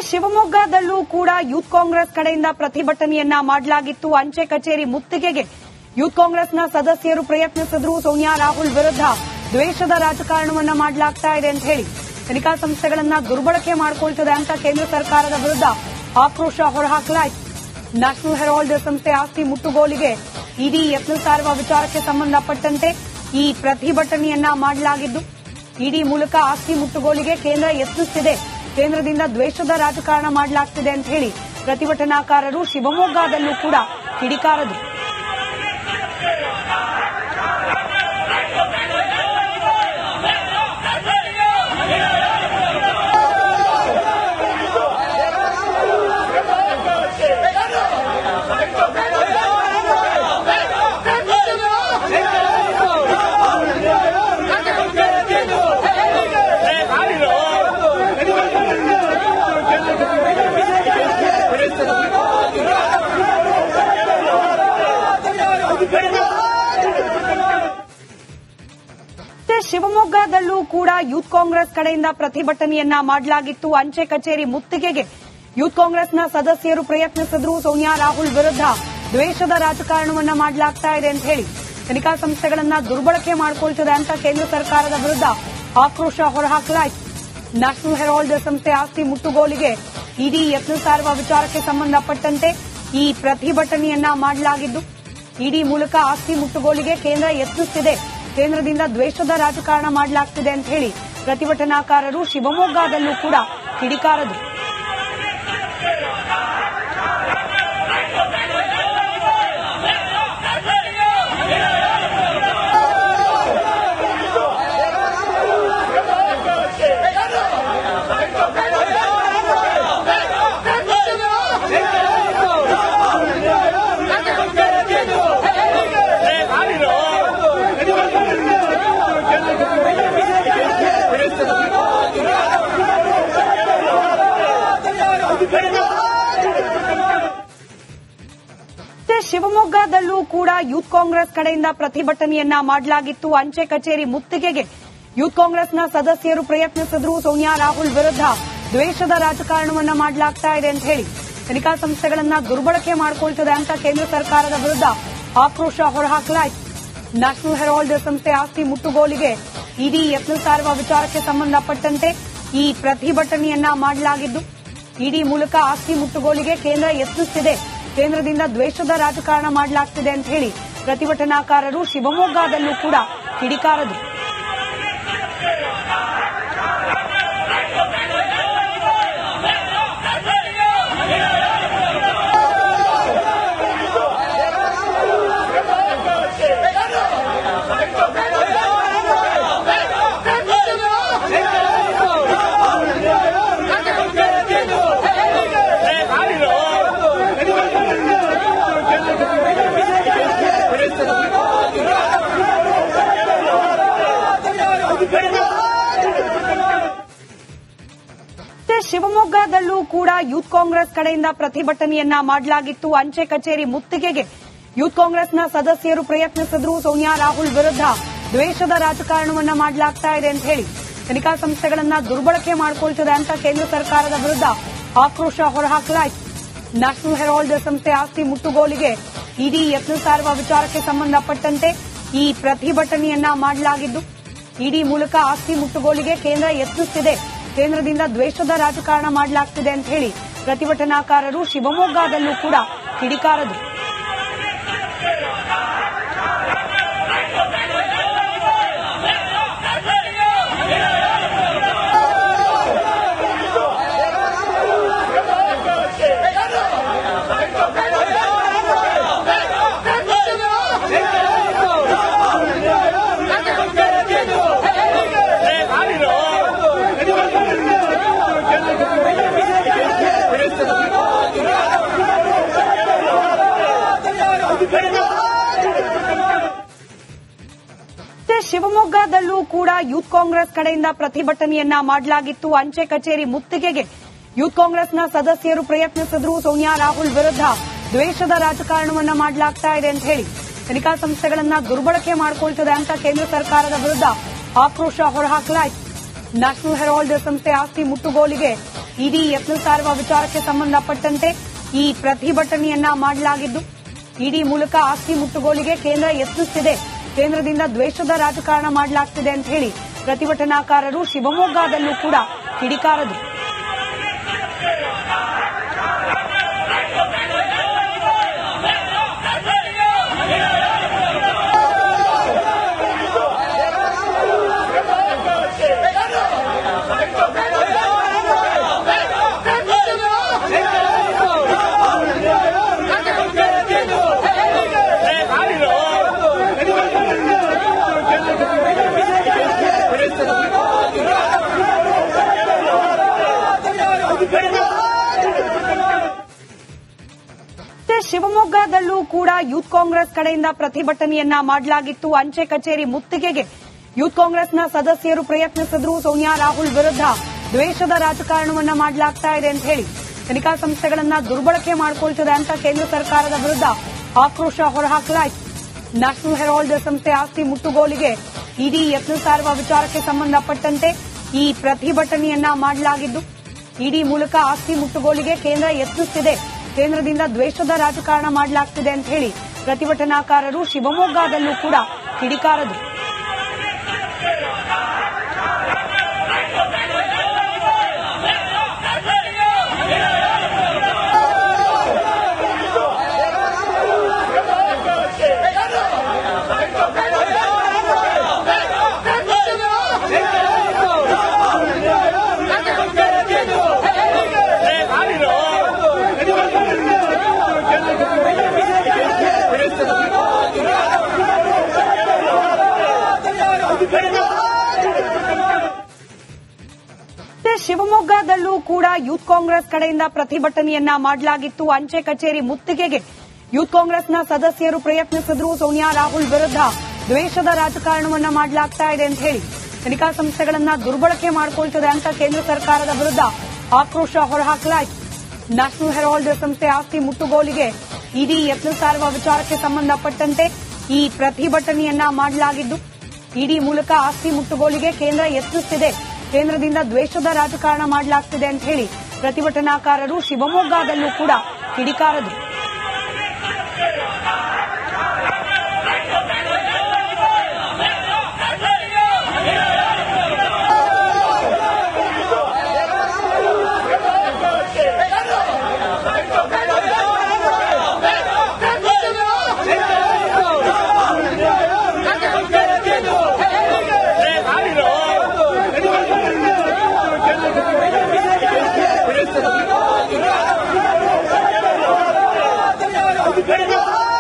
ಶಿವಮೊಗ್ಗದಲ್ಲೂ ಕೂಡ ಯೂತ್ ಕಾಂಗ್ರೆಸ್ ಕಡೆಯಿಂದ ಪ್ರತಿಭಟನೆಯನ್ನ ಮಾಡಲಾಗಿತ್ತು. ಅಂಚೆ ಕಚೇರಿ ಮುತ್ತಿಗೆಗೆ ಯೂತ್ ಕಾಂಗ್ರೆಸ್ನ ಸದಸ್ಯರು ಪ್ರಯತ್ನಿಸಿದ್ರು. ಸೋನಿಯಾ ರಾಹುಲ್ ವಿರುದ್ಧ ದ್ವೇಷದ ರಾಜಕಾರಣವನ್ನ ಮಾಡಲಾಗ್ತಾ ಇದೆ ಅಂತ ಹೇಳಿ ತನಿಖಾ ಸಂಸ್ಥೆಗಳನ್ನ ದುರ್ಬಳಕೆ ಮಾಡಿಕೊಳ್ತಿದೆ ಅಂತ ಕೇಂದ್ರ ಸರ್ಕಾರದ ವಿರುದ್ಧ ಆಕ್ರೋಶ ಹೊರಹಾಕಲಾಯಿತು. ನ್ಯಾಷನಲ್ ಹೆರಾಲ್ಡ್ ಸಂಸ್ಥೆ ಆಸ್ತಿ ಮುಟ್ಟುಗೋಲಿಗೆ ಇಡಿ ಯತ್ನ ಸಾರುವ ವಿಚಾರಕ್ಕೆ ಸಂಬಂಧಪಟ್ಟಂತೆ ಈ ಪ್ರತಿಭಟನೆಯನ್ನ ಮಾಡಲಾಗಿದ್ದು, ಇಡಿ ಮೂಲಕ ಆಸ್ತಿ ಮುಟ್ಟುಗೋಲಿಗೆ ಕೇಂದ್ರ ಯತ್ನಿಸುತ್ತಿದೆ, ಕೇಂದ್ರದಿಂದ ದ್ವೇಷದ ರಾಜಕಾರಣ ಮಾಡಲಾಗ್ತಿದೆ ಅಂತ ಹೇಳಿ ಪ್ರತಿಭಟನಾಕಾರರು ಶಿವಮೊಗ್ಗದಲ್ಲೂ ಕೂಡ ಕಿಡಿಕಾರರು. ಶಿವಮೊಗ್ಗದಲ್ಲೂ ಕೂಡ ಯೂತ್ ಕಾಂಗ್ರೆಸ್ ಕಡೆಯಿಂದ ಪ್ರತಿಭಟನೆಯನ್ನ ಮಾಡಲಾಗಿತ್ತು. ಅಂಚೆ ಕಚೇರಿ ಮುತ್ತಿಗೆಗೆ ಯೂತ್ ಕಾಂಗ್ರೆಸ್ನ ಸದಸ್ಯರು ಪ್ರಯತ್ನಿಸಿದ್ರು. ಸೋನಿಯಾ ರಾಹುಲ್ ವಿರುದ್ಧ ದ್ವೇಷದ ರಾಜಕಾರಣವನ್ನ ಮಾಡಲಾಗ್ತಾ ಇದೆ ಅಂತ ಹೇಳಿ ತನಿಖಾ ಸಂಸ್ಥೆಗಳನ್ನ ದುರ್ಬಳಕೆ ಮಾಡಿಕೊಳ್ತಿದೆ ಅಂತ ಕೇಂದ್ರ ಸರ್ಕಾರದ ವಿರುದ್ಧ ಆಕ್ರೋಶ ಹೊರಹಾಕಲಾಯಿತು. ನ್ಯಾಷನಲ್ ಹೆರಾಲ್ಡ್ ಸಂಸ್ಥೆ ಆಸ್ತಿ ಮುಟ್ಟುಗೋಲಿಗೆ ಇಡಿ ಯತ್ನ ಸಾರುವ ವಿಚಾರಕ್ಕೆ ಸಂಬಂಧಪಟ್ಟಂತೆ ಈ ಪ್ರತಿಭಟನೆಯನ್ನ ಮಾಡಲಾಗಿದ್ದು, ಇಡಿ ಮೂಲಕ ಆಸ್ತಿ ಮುಟ್ಟುಗೋಲಿಗೆ ಕೇಂದ್ರ ಯತ್ನಿಸುತ್ತಿದೆ, ಕೇಂದ್ರದಿಂದ ದ್ವೇಷದ ರಾಜಕಾರಣ ಮಾಡಲಾಗ್ತಿದೆ ಅಂತ ಹೇಳಿ ಪ್ರತಿಭಟನಾಕಾರರು ಶಿವಮೊಗ್ಗದಲ್ಲೂ ಕೂಡ ಕಿಡಿಕಾರರು. ಶಿವಮೊಗ್ಗದಲ್ಲೂ ಕೂಡ ಯೂತ್ ಕಾಂಗ್ರೆಸ್ ಕಡೆಯಿಂದ ಪ್ರತಿಭಟನೆಯನ್ನ ಮಾಡಲಾಗಿತ್ತು. ಅಂಚೆ ಕಚೇರಿ ಮುತ್ತಿಗೆಗೆ ಯೂತ್ ಕಾಂಗ್ರೆಸ್ನ ಸದಸ್ಯರು ಪ್ರಯತ್ನಿಸಿದ್ರು. ಸೋನಿಯಾ ರಾಹುಲ್ ವಿರುದ್ಧ ದ್ವೇಷದ ರಾಜಕಾರಣವನ್ನ ಮಾಡಲಾಗ್ತಾ ಇದೆ ಅಂತ ಹೇಳಿ ತನಿಖಾ ಸಂಸ್ಥೆಗಳನ್ನ ದುರ್ಬಳಕೆ ಮಾಡಿಕೊಳ್ತಿದೆ ಅಂತ ಕೇಂದ್ರ ಸರ್ಕಾರದ ವಿರುದ್ಧ ಆಕ್ರೋಶ ಹೊರಹಾಕಲಾಯಿತು. ನ್ಯಾಷನಲ್ ಹೆರಾಲ್ಡ್ ಸಂಸ್ಥೆ ಆಸ್ತಿ ಮುಟ್ಟುಗೋಲಿಗೆ ಇಡಿ ಯತ್ನ ಸಾರುವ ವಿಚಾರಕ್ಕೆ ಸಂಬಂಧಪಟ್ಟಂತೆ ಈ ಪ್ರತಿಭಟನೆಯನ್ನ ಮಾಡಲಾಗಿದ್ದು, ಇಡಿ ಮೂಲಕ ಆಸ್ತಿ ಮುಟ್ಟುಗೋಲಿಗೆ ಕೇಂದ್ರ ಯತ್ನಿಸುತ್ತಿದೆ, ಕೇಂದ್ರದಿಂದ ದ್ವೇಷದ ರಾಜಕಾರಣ ಮಾಡಲಾಗ್ತಿದೆ ಅಂತ ಹೇಳಿ ಪ್ರತಿಭಟನಾಕಾರರು ಶಿವಮೊಗ್ಗದಲ್ಲೂ ಕೂಡ ಕಿಡಿಕಾರರು. ಶಿವಮೊಗ್ಗದಲ್ಲೂ ಕೂಡ ಯೂತ್ ಕಾಂಗ್ರೆಸ್ ಕಡೆಯಿಂದ ಪ್ರತಿಭಟನೆಯನ್ನ ಮಾಡಲಾಗಿತ್ತು. ಅಂಚೆ ಕಚೇರಿ ಮುತ್ತಿಗೆಗೆ ಯೂತ್ ಕಾಂಗ್ರೆಸ್ನ ಸದಸ್ಯರು ಪ್ರಯತ್ನಿಸಿದ್ರು. ಸೋನಿಯಾ ರಾಹುಲ್ ವಿರುದ್ಧ ದ್ವೇಷದ ರಾಜಕಾರಣವನ್ನ ಮಾಡಲಾಗ್ತಾ ಇದೆ ಅಂತ ಹೇಳಿ ತನಿಖಾ ಸಂಸ್ಥೆಗಳನ್ನ ದುರ್ಬಳಕೆ ಮಾಡಿಕೊಳ್ತಿದೆ ಅಂತ ಕೇಂದ್ರ ಸರ್ಕಾರದ ವಿರುದ್ಧ ಆಕ್ರೋಶ ಹೊರಹಾಕಲಾಯಿತು. ನ್ಯಾಷನಲ್ ಹೆರಾಲ್ಡ್ ಸಂಸ್ಥೆ ಆಸ್ತಿ ಮುಟ್ಟುಗೋಲಿಗೆ ಇಡಿ ಯತ್ನ ಸಾರುವ ವಿಚಾರಕ್ಕೆ ಸಂಬಂಧಪಟ್ಟಂತೆ ಈ ಪ್ರತಿಭಟನೆಯನ್ನ ಮಾಡಲಾಗಿದ್ದು, ಇಡಿ ಮೂಲಕ ಆಸ್ತಿ ಮುಟ್ಟುಗೋಲಿಗೆ ಕೇಂದ್ರ ಯತ್ನಿಸುತ್ತಿದೆ, ಕೇಂದ್ರದಿಂದ ದ್ವೇಷದ ರಾಜಕಾರಣ ಮಾಡಲಾಗ್ತಿದೆ ಅಂತ ಹೇಳಿ ಪ್ರತಿಭಟನಾಕಾರರು ಶಿವಮೊಗ್ಗದಲ್ಲೂ ಕೂಡ ಕಿಡಿಕಾರರು. ಶಿವಮೊಗ್ಗದಲ್ಲೂ ಕೂಡ ಯೂತ್ ಕಾಂಗ್ರೆಸ್ ಕಡೆಯಿಂದ ಪ್ರತಿಭಟನೆಯನ್ನ ಮಾಡಲಾಗಿತ್ತು. ಅಂಚೆ ಕಚೇರಿ ಮುತ್ತಿಗೆಗೆ ಯೂತ್ ಕಾಂಗ್ರೆಸ್ನ ಸದಸ್ಯರು ಪ್ರಯತ್ನಿಸಿದ್ರು. ಸೋನಿಯಾ ರಾಹುಲ್ ವಿರುದ್ಧ ದ್ವೇಷದ ರಾಜಕಾರಣವನ್ನ ಮಾಡಲಾಗ್ತಾ ಇದೆ ಅಂತ ಹೇಳಿ ತನಿಖಾ ಸಂಸ್ಥೆಗಳನ್ನ ದುರ್ಬಳಕೆ ಮಾಡಿಕೊಳ್ತಿದೆ ಅಂತ ಕೇಂದ್ರ ಸರ್ಕಾರದ ವಿರುದ್ಧ ಆಕ್ರೋಶ ಹೊರಹಾಕಲಾಯಿತು. ನ್ಯಾಷನಲ್ ಹೆರಾಲ್ಡ್ ಸಂಸ್ಥೆ ಆಸ್ತಿ ಮುಟ್ಟುಗೋಲಿಗೆ ಇಡಿ ಯತ್ನ ಸಾರುವ ವಿಚಾರಕ್ಕೆ ಸಂಬಂಧಪಟ್ಟಂತೆ ಈ ಪ್ರತಿಭಟನೆಯನ್ನ ಮಾಡಲಾಗಿದ್ದು, ಇಡಿ ಮೂಲಕ ಆಸ್ತಿ ಮುಟ್ಟುಗೋಲಿಗೆ ಕೇಂದ್ರ ಯತ್ನಿಸುತ್ತಿದೆ, ಕೇಂದ್ರದಿಂದ ದ್ವೇಷದ ರಾಜಕಾರಣ ಮಾಡಲಾಗ್ತಿದೆ ಅಂತ ಹೇಳಿ ಪ್ರತಿಭಟನಾಕಾರರು ಶಿವಮೊಗ್ಗದಲ್ಲೂ ಕೂಡ ಕಿಡಿಕಾರರು. ಶಿವಮೊಗ್ಗದಲ್ಲೂ ಕೂಡ ಯೂತ್ ಕಾಂಗ್ರೆಸ್ ಕಡೆಯಿಂದ ಪ್ರತಿಭಟನೆಯನ್ನ ಮಾಡಲಾಗಿತ್ತು. ಅಂಚೆ ಕಚೇರಿ ಮುತ್ತಿಗೆಗೆ ಯೂತ್ ಕಾಂಗ್ರೆಸ್ನ ಸದಸ್ಯರು ಪ್ರಯತ್ನಿಸಿದ್ರು. ಸೋನಿಯಾ ರಾಹುಲ್ ವಿರುದ್ಧ ದ್ವೇಷದ ರಾಜಕಾರಣವನ್ನ ಮಾಡಲಾಗ್ತಾ ಇದೆ ಅಂತ ಹೇಳಿ ತನಿಖಾ ಸಂಸ್ಥೆಗಳನ್ನ ದುರ್ಬಳಕೆ ಮಾಡಿಕೊಳ್ತಿದೆ ಅಂತ ಕೇಂದ್ರ ಸರ್ಕಾರದ ವಿರುದ್ಧ ಆಕ್ರೋಶ ಹೊರಹಾಕಲಾಯಿತು. ನ್ಯಾಷನಲ್ ಹೆರಾಲ್ಡ್ ಸಂಸ್ಥೆ ಆಸ್ತಿ ಮುಟ್ಟುಗೋಲಿಗೆ ಇಡಿ ಯತ್ನ ಸಾರುವ ವಿಚಾರಕ್ಕೆ ಸಂಬಂಧಪಟ್ಟಂತೆ ಈ ಪ್ರತಿಭಟನೆಯನ್ನ ಮಾಡಲಾಗಿದ್ದು, ಇಡಿ ಮೂಲಕ ಆಸ್ತಿ ಮುಟ್ಟುಗೋಲಿಗೆ ಕೇಂದ್ರ ಯತ್ನಿಸುತ್ತಿದೆ, ಕೇಂದ್ರದಿಂದ ದ್ವೇಷದ ರಾಜಕಾರಣ ಮಾಡಲಾಗ್ತಿದೆ ಅಂತ ಹೇಳಿ ಪ್ರತಿಭಟನಾಕಾರರು ಶಿವಮೊಗ್ಗದಲ್ಲೂ ಕೂಡ ಕಿಡಿಕಾರರು. ಶಿವಮೊಗ್ಗದಲ್ಲೂ ಕೂಡ ಯೂತ್ ಕಾಂಗ್ರೆಸ್ ಕಡೆಯಿಂದ ಪ್ರತಿಭಟನೆಯನ್ನ ಮಾಡಲಾಗಿತ್ತು. ಅಂಚೆ ಕಚೇರಿ ಮುತ್ತಿಗೆಗೆ ಯೂತ್ ಕಾಂಗ್ರೆಸ್ನ ಸದಸ್ಯರು ಪ್ರಯತ್ನಿಸಿದ್ರು. ಸೋನಿಯಾ ರಾಹುಲ್ ವಿರುದ್ಧ ದ್ವೇಷದ ರಾಜಕಾರಣವನ್ನ ಮಾಡಲಾಗ್ತಾ ಇದೆ ಅಂತ ಹೇಳಿ ತನಿಖಾ ಸಂಸ್ಥೆಗಳನ್ನ ದುರ್ಬಳಕೆ ಮಾಡಿಕೊಳ್ತಿದೆ ಅಂತ ಕೇಂದ್ರ ಸರ್ಕಾರದ ವಿರುದ್ಧ ಆಕ್ರೋಶ ಹೊರಹಾಕಲಾಯಿತು. ನ್ಯಾಷನಲ್ ಹೆರಾಲ್ಡ್ ಸಂಸ್ಥೆ ಆಸ್ತಿ ಮುಟ್ಟುಗೋಲಿಗೆ ಇಡಿ ಯತ್ನ ಸಾರುವ ವಿಚಾರಕ್ಕೆ ಸಂಬಂಧಪಟ್ಟಂತೆ ಈ ಪ್ರತಿಭಟನೆಯನ್ನ ಮಾಡಲಾಗಿದ್ದು, ಇಡಿ ಮೂಲಕ ಆಸ್ತಿ ಮುಟ್ಟುಗೋಲಿಗೆ ಕೇಂದ್ರ ಯತ್ನಿಸುತ್ತಿದೆ, ಕೇಂದ್ರದಿಂದ ದ್ವೇಷದ ರಾಜಕಾರಣ ಮಾಡಲಾಗ್ತಿದೆ ಅಂತ ಹೇಳಿ ಪ್ರತಿಭಟನಾಕಾರರು ಶಿವಮೊಗ್ಗದಲ್ಲೂ ಕೂಡ ಕಿಡಿಕಾರರು. Let's go!